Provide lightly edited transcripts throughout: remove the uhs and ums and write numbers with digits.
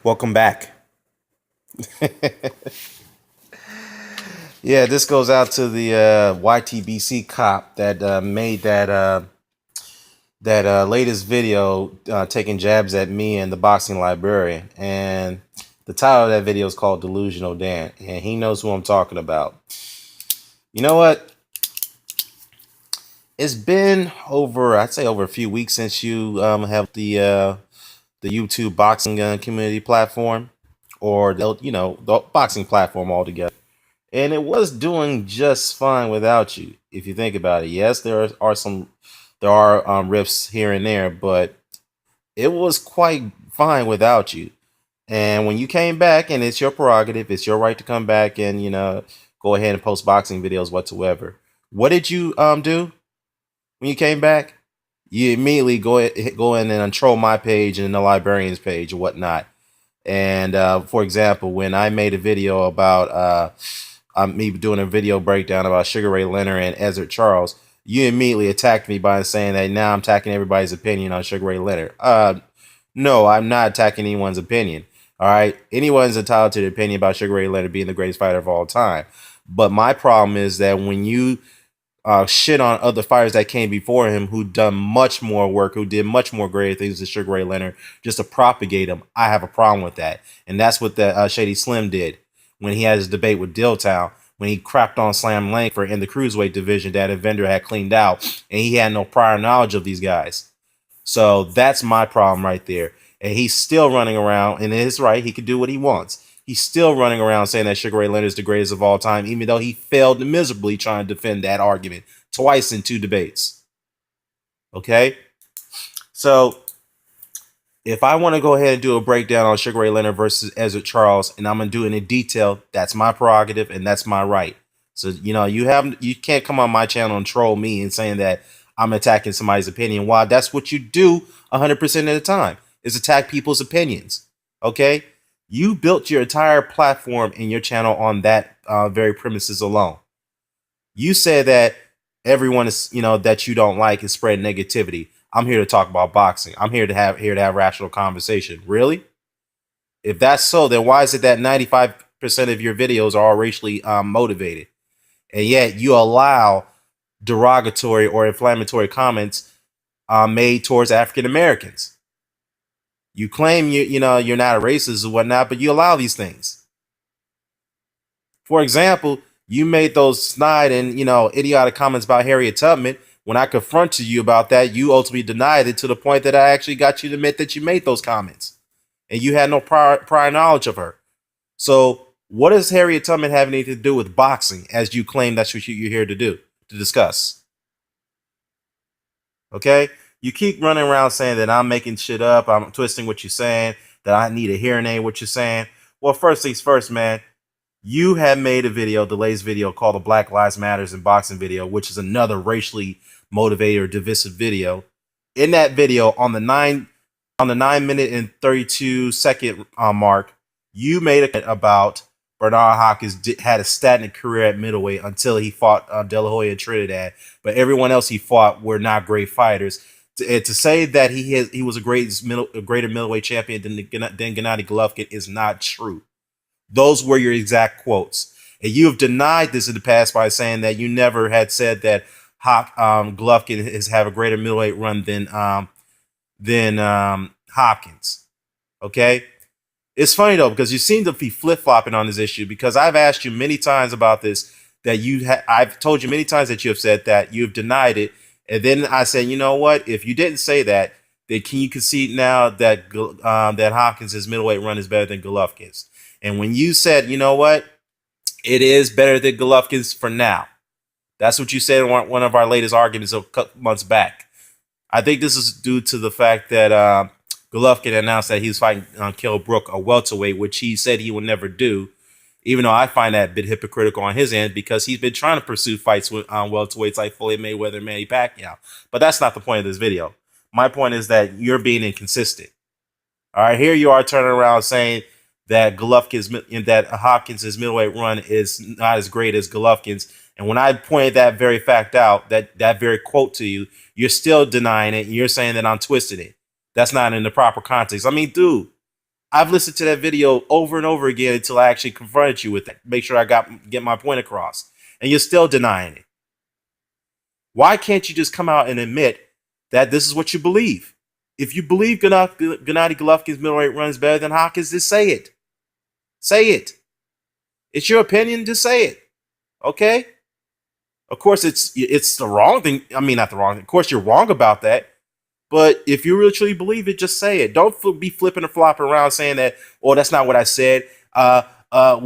Welcome back. Yeah, this goes out to the YTBC cop that made that latest video taking jabs at me and the boxing librarian. And the title of that video is called Delusional Dan, and he knows who I'm talking about. You know what? It's been I'd say over a few weeks since you have the YouTube boxing community platform, or the boxing platform altogether. And it was doing just fine without you, if you think about it. Yes, there are rifts here and there, but it was quite fine without you. And when you came back, and it's your prerogative, it's your right to come back and go ahead and post boxing videos whatsoever. What did you do when you came back? You immediately go in and troll my page and the librarian's page or whatnot. And for example, when I made a video about me doing a video breakdown about Sugar Ray Leonard and Ezra Charles, you immediately attacked me by saying that now I'm attacking everybody's opinion on Sugar Ray Leonard. No, I'm not attacking anyone's opinion. All right, anyone's entitled to their opinion about Sugar Ray Leonard being the greatest fighter of all time. But my problem is that when you shit on other fighters that came before him who done much more work, who did much more great things than Sugar Ray Leonard, just to propagate him, I have a problem with that. And that's what the Shady Slim did when he had his debate with Dilltown, when he crapped on Slam Langford in the cruiserweight division that Evander had cleaned out, and he had no prior knowledge of these guys. So that's my problem right there. And he's still running around, and it's right, he can do what he wants. He's still running around saying that Sugar Ray Leonard is the greatest of all time, even though he failed miserably trying to defend that argument twice in two debates. Okay? So if I want to go ahead and do a breakdown on Sugar Ray Leonard versus Ezra Charles, and I'm gonna do it in detail, that's my prerogative and that's my right. So you can't come on my channel and troll me and saying that I'm attacking somebody's opinion. Why? That's what you do 100% of the time, is attack people's opinions. Okay, you built your entire platform and your channel on that very premises alone. You said that everyone is that you don't like is spread negativity. I'm here to talk about boxing. I'm here to have rational conversation. Really? If that's so, then why is it that 95% of your videos are all racially motivated, and yet you allow derogatory or inflammatory comments made towards African Americans? You claim you're not a racist or whatnot, but you allow these things. For example, you made those snide and idiotic comments about Harriet Tubman. When I confronted you about that, you ultimately denied it to the point that I actually got you to admit that you made those comments, and you had no prior knowledge of her. So, what does Harriet Tubman have anything to do with boxing, as you claim that's what you're here to discuss? Okay, you keep running around saying that I'm making shit up, I'm twisting what you're saying, that I need a hearing aid what you're saying. Well, first things first, man. You have made a video, the latest video called the Black Lives Matters in Boxing video, which is another racially motivated or divisive video. In that video, on the 9 minute and 32 second mark, you made a about Bernard Hopkins had a stagnant career at middleweight until he fought De La Hoya and Trinidad, but everyone else he fought were not great fighters. To say that he was a greater middleweight champion than Gennady Golovkin is not true. Those were your exact quotes. And you have denied this in the past by saying that you never had said that Golovkin has have a greater middleweight run than Hopkins. Okay? It's funny, though, because you seem to be flip-flopping on this issue, because I've asked you many times about this, that I've told you many times that you have said that, you have denied it, and then I said, you know what, if you didn't say that, then can you concede now that that Hopkins' middleweight run is better than Golovkin's? And when you said, you know what, it is better than Golovkin's for now. That's what you said in one of our latest arguments a couple months back. I think this is due to the fact that Golovkin announced that he was fighting Kell Brook, a welterweight, which he said he would never do. Even though I find that a bit hypocritical on his end, because he's been trying to pursue fights with welterweights like Floyd Mayweather and Manny Pacquiao. But that's not the point of this video. My point is that you're being inconsistent. All right, here you are turning around saying that Hopkins' middleweight run is not as great as Golovkin's. And when I pointed that very fact out, that very quote to you, you're still denying it. And you're saying that I'm twisting it. That's not in the proper context. I mean, dude, I've listened to that video over and over again until I actually confronted you with it. Make sure I get my point across. And you're still denying it. Why can't you just come out and admit that this is what you believe? If you believe Gennady Golovkin's middleweight run is better than Hawkins, just say it. Say it. It's your opinion, just say it. Okay? Of course, it's the wrong thing. I mean, not the wrong thing. Of course, you're wrong about that. But if you really truly believe it, just say it. Don't be flipping and flopping around saying that, oh, that's not what I said. Hawkins'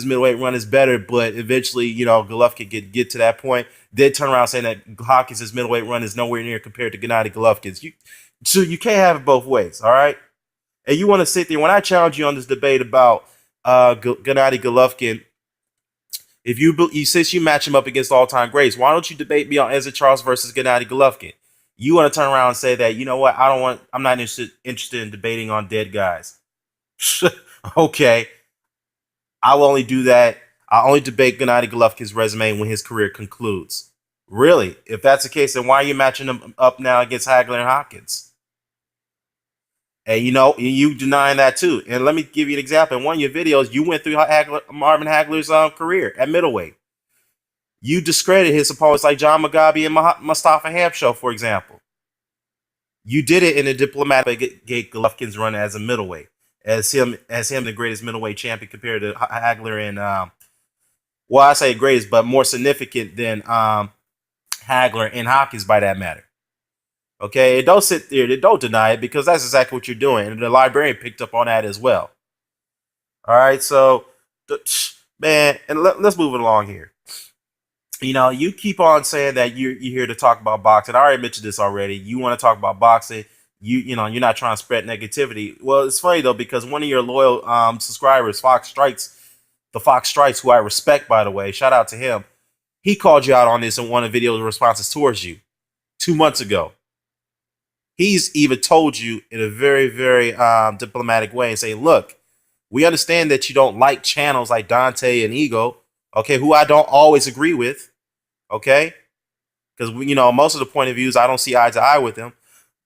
middleweight run is better, but eventually, Golovkin could get to that point. Then turn around saying that Hawkins' middleweight run is nowhere near compared to Gennady Golovkin's. So you can't have it both ways, all right? And you want to sit there. When I challenge you on this debate about Gennady Golovkin, since you match him up against all-time greats, why don't you debate me on Ezra Charles versus Gennady Golovkin? You want to turn around and say that, you know what, I'm not interested in debating on dead guys. Okay. I will only do that. I'll only debate Gennady Golovkin's resume when his career concludes. Really? If that's the case, then why are you matching him up now against Hagler and Hawkins? And you denying that too. And let me give you an example. In one of your videos, you went through Marvin Hagler's career at middleweight. You discredited his opponents like John Mugabe and Mustafa Hamsho, for example. You did it in a diplomatic way, gave Golovkin's run as a middleweight, as him the greatest middleweight champion compared to Hagler and I say greatest, but more significant than Hagler and Hawkins by that matter. Okay, don't sit there, don't deny it, because that's exactly what you're doing, and the librarian picked up on that as well. All right, so man, and let's move it along here. You keep on saying that you're here to talk about boxing. I already mentioned this already. You want to talk about boxing. You're not trying to spread negativity. Well, it's funny though, because one of your loyal subscribers, Fox Strikes, who I respect, by the way, shout out to him. He called you out on this in one of the video responses towards you 2 months ago. He's even told you in a very, very diplomatic way and say, look, we understand that you don't like channels like Dante and Ego, okay, who I don't always agree with. Okay, because most of the point of views I don't see eye to eye with them,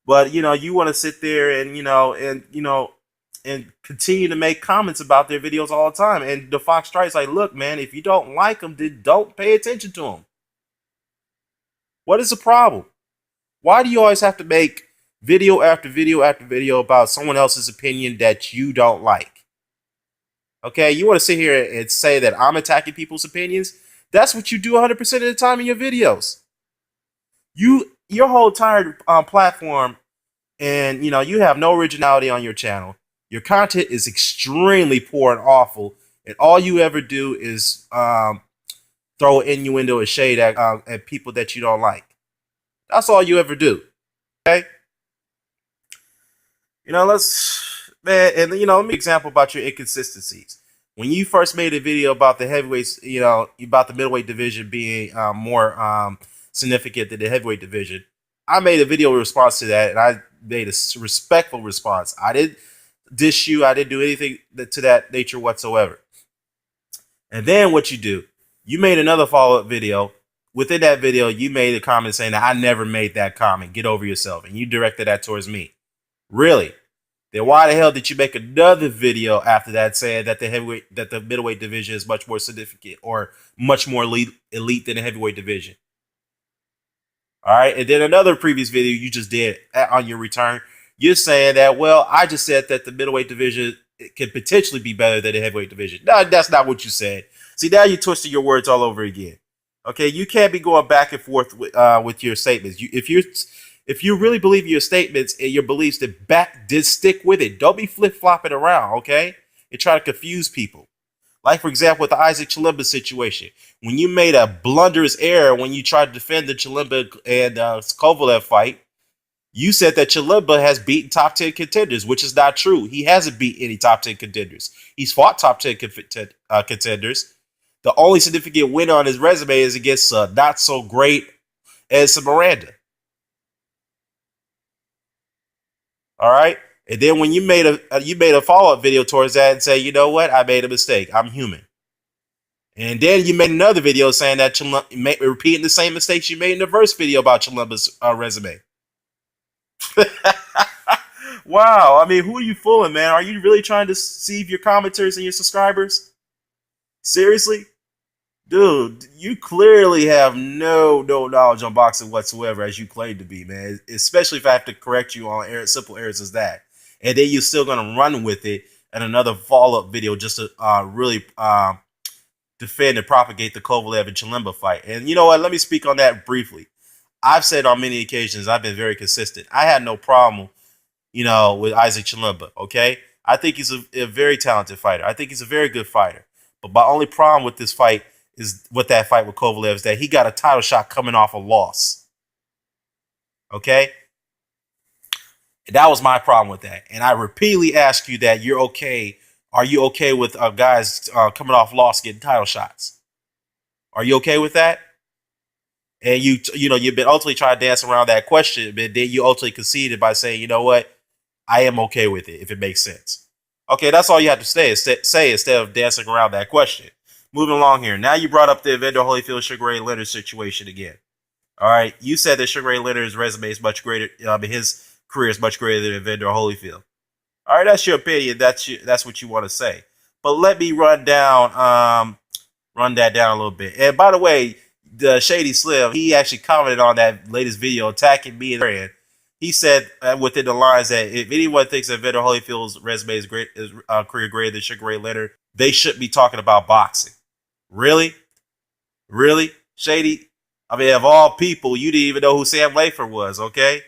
but you want to sit there and continue to make comments about their videos all the time. And the Fox Strikes like, look, man, if you don't like them, then don't pay attention to them. What is the problem? Why do you always have to make video after video after video about someone else's opinion that you don't like? Okay, you want to sit here and say that I'm attacking people's opinions? That's what you do 100% of the time in your videos. Your whole entire platform, and you have no originality on your channel. Your content is extremely poor and awful, and all you ever do is throw innuendo and shade at people that you don't like. That's all you ever do. Okay? Let me give an example about your inconsistencies. When you first made a video about the heavyweights, about the middleweight division being more significant than the heavyweight division, I made a video response to that, and I made a respectful response. I didn't dish you. I didn't do anything to that nature whatsoever. And then what you do, you made another follow-up video. Within that video, you made a comment saying that I never made that comment. Get over yourself. And you directed that towards me. Really? Then why the hell did you make another video after that saying that the middleweight division is much more significant or much more elite than the heavyweight division? All right, and then another previous video you just did on your return, you're saying that, well, I just said that the middleweight division could potentially be better than the heavyweight division. No, that's not what you said. See, now you're twisting your words all over again. Okay, you can't be going back and forth with your statements. If you really believe your statements and your beliefs, then stick with it. Don't be flip-flopping around, okay? And try to confuse people. Like, for example, with the Isaac Chilemba situation. When you made a blunderous error when you tried to defend the Chilemba and Kovalev fight, you said that Chilemba has beaten top 10 contenders, which is not true. He hasn't beat any top 10 contenders. He's fought top 10 contenders. The only significant win on his resume is against not so great as Miranda. All right, and then when you made a follow-up video towards that and say, you know what, I made a mistake. I'm human. And then you made another video saying that repeating the same mistakes you made in the first video about Chilemba's resume. Wow. I mean, who are you fooling, man? Are you really trying to deceive your commenters and your subscribers? Seriously? Dude, you clearly have no knowledge on boxing whatsoever, as you claim to be, man. Especially if I have to correct you on simple errors as that, and then you're still gonna run with it in another follow-up video just to really defend and propagate the Kovalev and Chilemba fight. And you know what? Let me speak on that briefly. I've said on many occasions, I've been very consistent. I had no problem, with Isaac Chilemba. Okay, I think he's a very talented fighter. I think he's a very good fighter. But my only problem with this fight is with that fight with Kovalev is that he got a title shot coming off a loss. Okay, that was my problem with that. And I repeatedly ask you that you're okay. Are you okay with guys coming off loss getting title shots? Are you okay with that? And you've been ultimately trying to dance around that question, but then you ultimately conceded by saying, you know what, I am okay with it if it makes sense. Okay, that's all you have to say instead of dancing around that question. Moving along here. Now you brought up the Evander Holyfield Sugar Ray Leonard situation again. All right, you said that Sugar Ray Leonard's resume is much greater. His career is much greater than Evander Holyfield. All right, that's your opinion. That's what you want to say. But let me run that down a little bit. And by the way, the Shady Slim, he actually commented on that latest video attacking me and Rand. He said within the lines that if anyone thinks that Evander Holyfield's resume is career greater than Sugar Ray Leonard, they shouldn't be talking about boxing. Really? Really? Shady? I mean, of all people, you didn't even know who Sam Layford was, okay?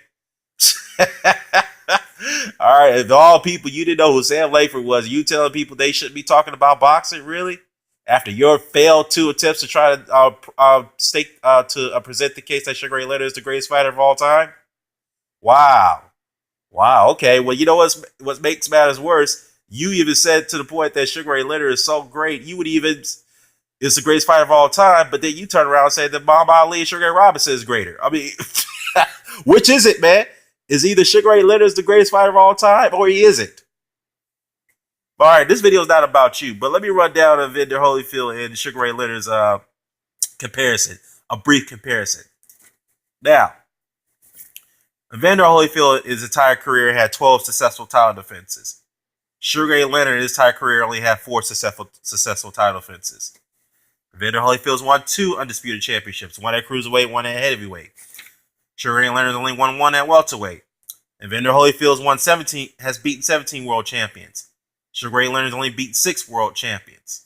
All right, of all people, you didn't know who Sam Layford was. You telling people they shouldn't be talking about boxing, really? After your failed 2 attempts to try to present the case that Sugar Ray Leonard is the greatest fighter of all time? Wow. Okay. Well, you know what makes matters worse? You even said to the point that Sugar Ray Leonard is so great, you would even is the greatest fighter of all time, but then you turn around and say that Muhammad Ali and Sugar Ray Robinson is greater. I mean, which is it, man? Is either Sugar Ray Leonard is the greatest fighter of all time, or he isn't? All right, this video is not about you, but let me run down Evander Holyfield and Sugar Ray Leonard's comparison, a brief comparison. Now, Evander Holyfield, his entire career, had 12 successful title defenses. Sugar Ray Leonard, his entire career, only had 4 successful title defenses. Evander Holyfield's won 2 undisputed championships, one at cruiserweight, one at heavyweight. Sugar Ray Leonard only won 1 at welterweight. Evander Holyfield's has beaten 17 world champions. Sugar Ray Leonard's only beaten 6 world champions.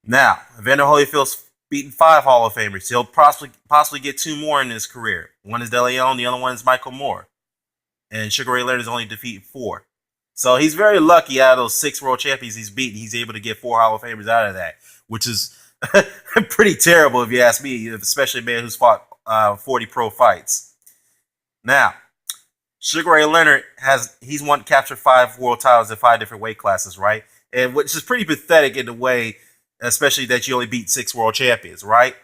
Now, Evander Holyfield's beaten 5 Hall of Famers. He'll possibly get 2 more in his career. One is De Leon, the other one is Michael Moore. And Sugar Ray Leonard has only defeated 4. So he's very lucky out of those 6 world champions he's beaten. He's able to get 4 Hall of Famers out of that, which is pretty terrible if you ask me, especially a man who's fought 40 pro fights. Now, Sugar Ray Leonard captured 5 world titles in 5 different weight classes, right? And which is pretty pathetic in a way, especially that you only beat 6 world champions, right?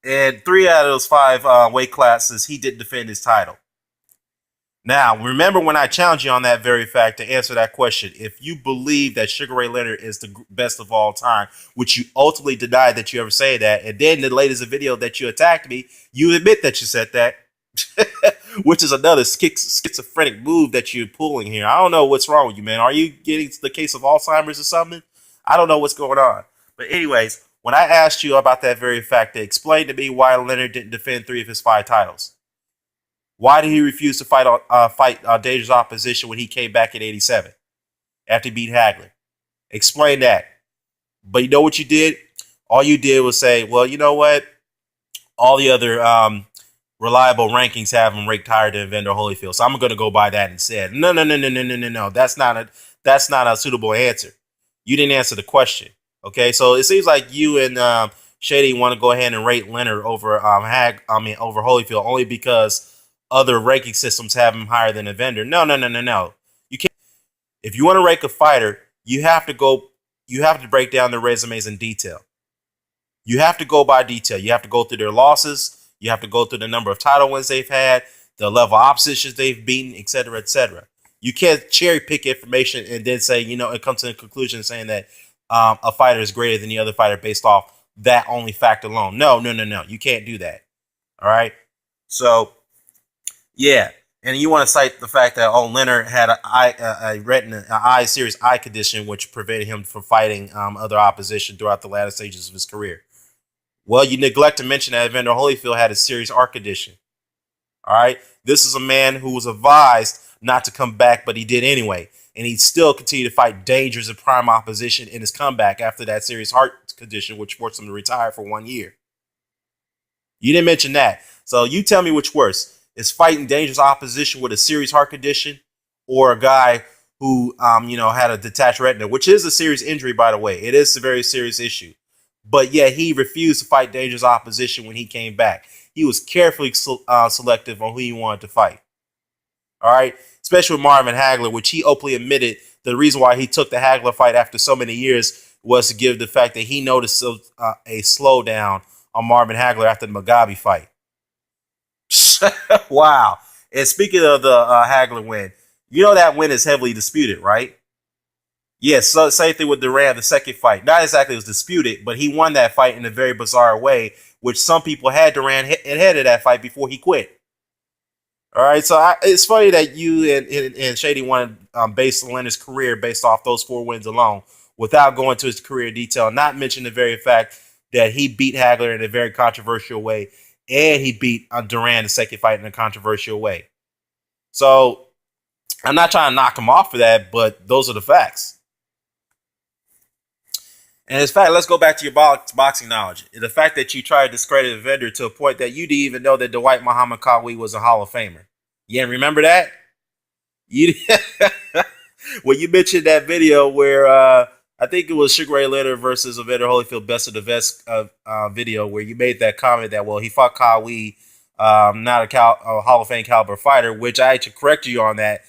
And 3 out of those 5 weight classes, he didn't defend his title. Now, remember when I challenged you on that very fact to answer that question, if you believe that Sugar Ray Leonard is the best of all time, which you ultimately denied that you ever say that, and then in the latest video that you attacked me, you admit that you said that, which is another schizophrenic move that you're pulling here. I don't know what's wrong with you, man. Are you getting the case of Alzheimer's or something? I don't know what's going on. But anyways, when I asked you about that very fact, to explain to me why Leonard didn't defend 3 of his 5 titles. Why did he refuse to fight dangerous opposition when he came back in '87 after he beat Hagler? Explain that. But you know what you did? All you did was say, well, you know what? All the other reliable rankings have him ranked higher than Evander Holyfield, so I'm going to go by that instead. No. That's not a suitable answer. You didn't answer the question. Okay, so it seems like you and Shady want to go ahead and rate Leonard over over Holyfield only because other ranking systems have him higher than Evander. No. You can't. If you want to rank a fighter, you have to break down their resumes in detail. You have to go by detail. You have to go through their losses. You have to go through the number of title wins they've had, the level of oppositions they've beaten, etc., etc. You can't cherry pick information and then say, it comes to the conclusion saying that a fighter is greater than the other fighter based off that only fact alone. No. You can't do that. All right. So, yeah. And you want to cite the fact that Leonard had a serious eye condition, which prevented him from fighting other opposition throughout the latter stages of his career. Well, you neglect to mention that Evander Holyfield had a serious heart condition. All right, this is a man who was advised not to come back, but he did anyway, and he still continued to fight dangerous and prime opposition in his comeback after that serious heart condition, which forced him to retire for 1 year. You didn't mention that, so you tell me which worse. Is fighting dangerous opposition with a serious heart condition, or a guy who, had a detached retina, which is a serious injury, by the way. It is a very serious issue. But yet he refused to fight dangerous opposition when he came back. He was carefully selective on who he wanted to fight. All right, especially with Marvin Hagler, which he openly admitted the reason why he took the Hagler fight after so many years was to give the fact that he noticed a slowdown on Marvin Hagler after the Mugabe fight. Wow. And speaking of the Hagler win, you know that win is heavily disputed, right? Yes, so same thing with Duran, the second fight. Not exactly it was disputed, but he won that fight in a very bizarre way, which some people had Duran ahead of that fight before he quit. All right, so it's funny that you and Shady want to base Leonard's career based off those 4 wins alone without going to his career detail, not mention the very fact that he beat Hagler in a very controversial way, and he beat Duran the second fight in a controversial way. So I'm not trying to knock him off for that, but those are the facts. And in fact, let's go back to your boxing knowledge. The fact that you tried to discredit a vendor to a point that you didn't even know that Dwight Muhammad Qawi was a Hall of Famer. Yeah, remember that? You when you mentioned that video where I think it was Sugar Ray Leonard versus Evander Holyfield Best of the Vest video where you made that comment that, well, he fought Qawi, not a Hall of Fame caliber fighter, which I actually corrected you on that,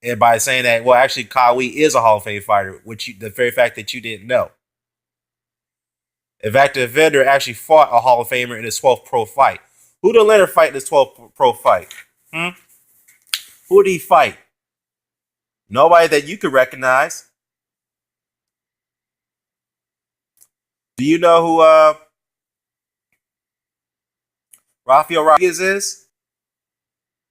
and by saying that, well, actually Qawi is a Hall of Fame fighter, which the very fact that you didn't know. In fact, Evander actually fought a Hall of Famer in his 12th pro fight. Who did Leonard fight in his 12th pro fight? Who did he fight? Nobody that you could recognize. Do you know who Rafael Rodriguez is?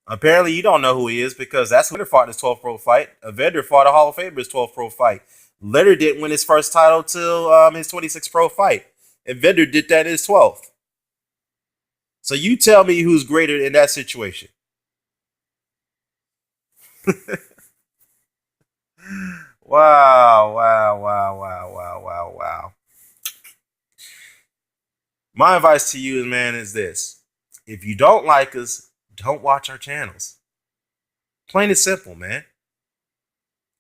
Apparently you don't know who he is because that's who Leonard fought in his 12th pro fight. Evander fought a Hall of Famer in his 12th pro fight. Leonard didn't win his first title till his 26th pro fight. Evander did that in his 12th. So you tell me who's greater in that situation. Wow. My advice to you, man, is this. If you don't like us, don't watch our channels. Plain and simple, man.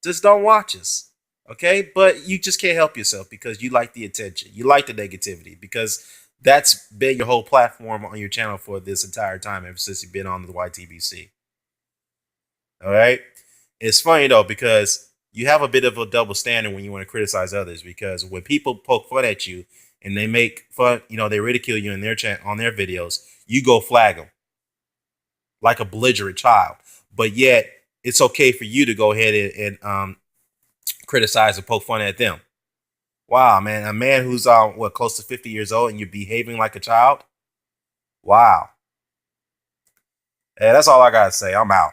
Just don't watch us. Okay? But you just can't help yourself because you like the attention. You like the negativity because that's been your whole platform on your channel for this entire time ever since you've been on the YTBC. All right? It's funny, though, because you have a bit of a double standard when you want to criticize others because when people poke fun at you and they make fun, they ridicule you in their on their videos, you go flag them like a belligerent child. But yet, it's okay for you to go ahead and criticize and poke fun at them. Wow, man. A man who's close to 50 years old and you're behaving like a child? Wow. Hey, that's all I got to say. I'm out.